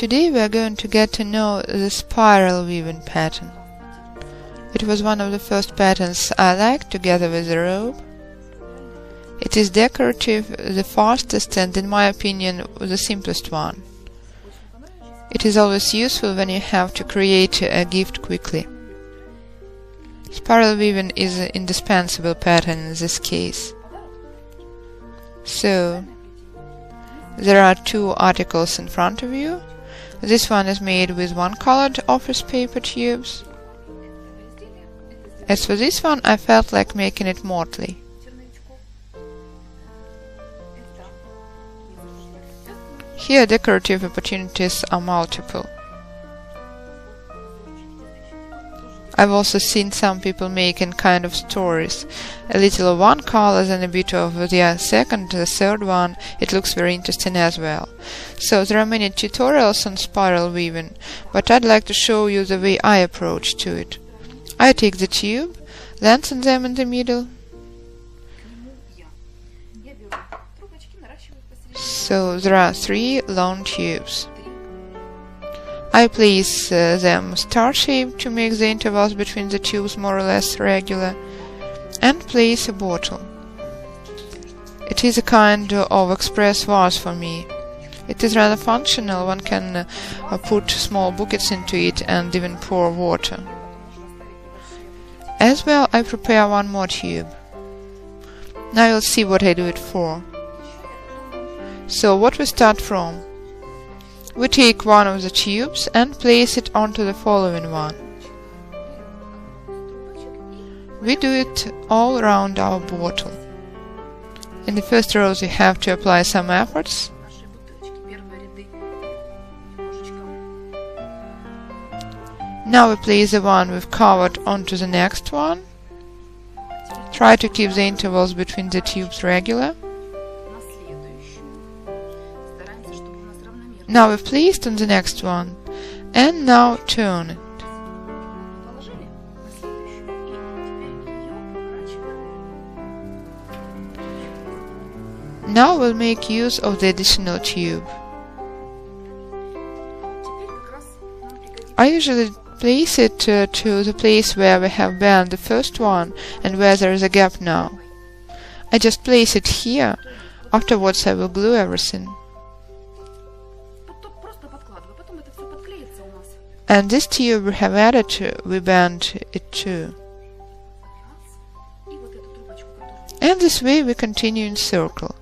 Today we are going to get to know the spiral weaving pattern. It was one of the first patterns I liked together with the robe. It is decorative, the fastest and, in my opinion, the simplest one. It is always useful when you have to create a gift quickly. Spiral weaving is an indispensable pattern in this case. So, there are two articles in front of you. This one is made with one-colored office paper tubes. As for this one, I felt like making it motley. Here decorative opportunities are multiple. I've also seen some people making kind of stories. A little of one color, then a bit of the second, the third one. It looks very interesting as well. So there are many tutorials on spiral weaving, but I'd like to show you the way I approach to it. I take the tube, lengthen them in the middle. So there are 3 long tubes. I place them star-shaped to make the intervals between the tubes more or less regular, and place a bottle. It is a kind of express vase for me. It is rather functional. One can put small buckets into it and even pour water. As well, I prepare one more tube. Now you'll see what I do it for. So what we start from? We take one of the tubes and place it onto the following one. We do it all around our bottle. In the first rows you have to apply some efforts. Now we place the one we've covered onto the next one. Try to keep the intervals between the tubes regular. Now we've placed on the next one, and now turn it. Now we'll make use of the additional tube. I usually place it to the place where we have bent the first one and where there is a gap now. I just place it here, afterwards I will glue everything. And this tube we have added, we bend it too. And this way we continue in circle.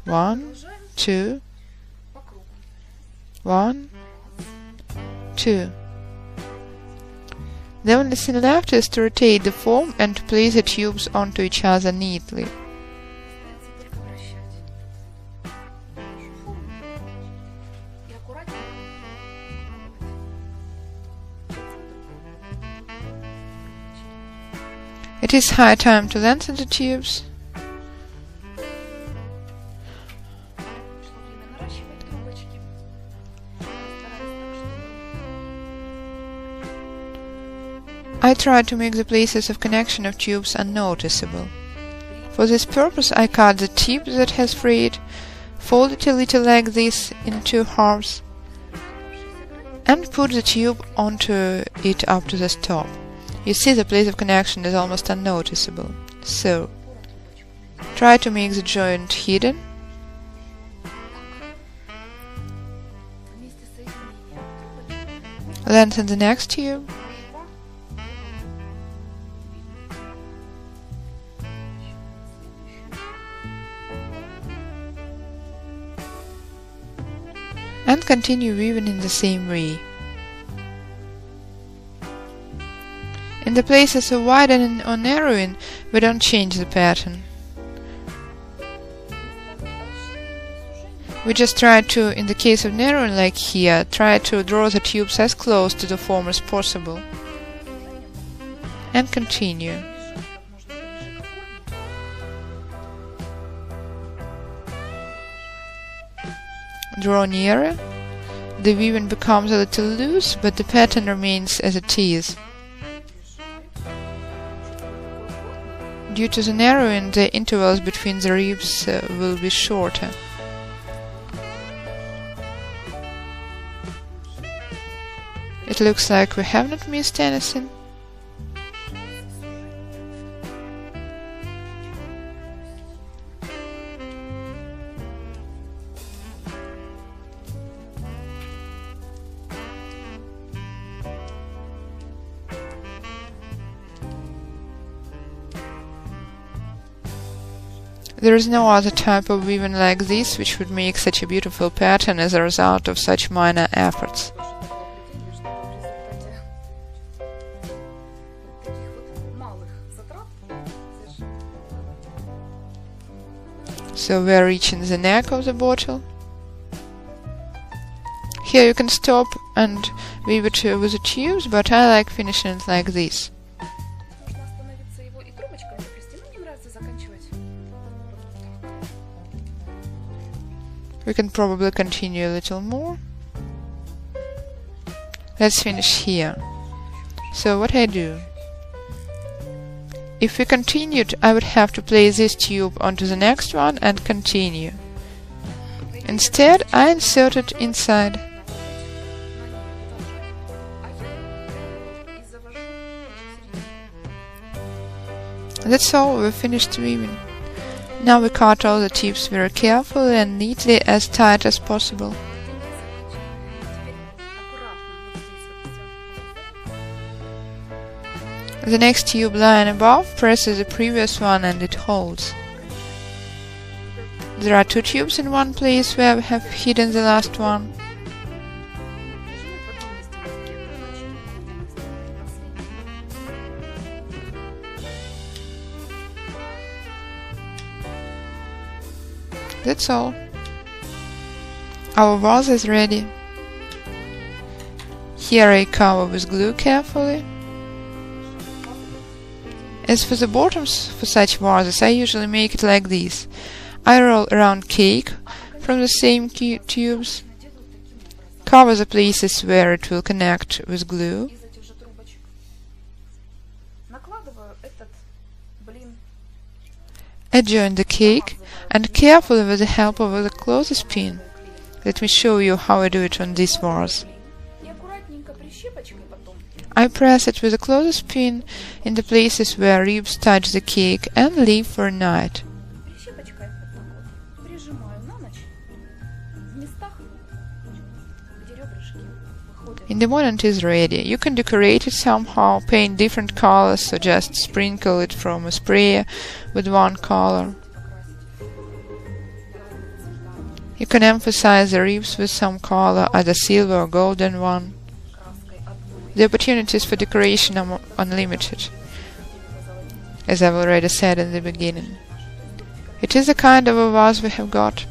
1, 2, 1, 2. The only thing left is to rotate the form and to place the tubes onto each other neatly. It is high time to lengthen the tubes. I try to make the places of connection of tubes unnoticeable. For this purpose I cut the tip that has frayed, fold it a little like this in 2 halves, and put the tube onto it up to the top. You see the place of connection is almost unnoticeable. So, try to make the joint hidden. Lengthen the next tube. And continue weaving in the same way. In the places of widening or narrowing, we don't change the pattern. We just try to, in the case of narrowing like here, try to draw the tubes as close to the form as possible. And continue. Draw nearer. The weaving becomes a little loose, but the pattern remains as it is. Due to the narrowing, the intervals between the ribs will be shorter. It looks like we have not missed anything. There is no other type of weaving like this which would make such a beautiful pattern as a result of such minor efforts. So we are reaching the neck of the bottle. Here you can stop and weave it with the tubes, but I like finishing it like this. We can probably continue a little more. Let's finish here. So what I do? If we continued, I would have to place this tube onto the next one and continue. Instead, I insert it inside. That's all, we finished weaving. Now we cut all the tips very carefully and neatly, as tight as possible. The next tube lying above presses the previous one and it holds. There are two tubes in one place where we have hidden the last one. That's all. Our vase is ready. Here I cover with glue carefully. As for the bottoms for such vases, I usually make it like this. I roll around cake from the same tubes, cover the places where it will connect with glue, adjoin the cake, and carefully with the help of a clothespin. Let me show you how I do it on this vase. I press it with a clothespin in the places where ribs touch the cake and leave for a night. In the morning it is ready. You can decorate it somehow, paint different colors, or just sprinkle it from a sprayer with one color. You can emphasize the ribs with some color, either silver or golden one. The opportunities for decoration are unlimited, as I've already said in the beginning. It is a kind of a vase we have got.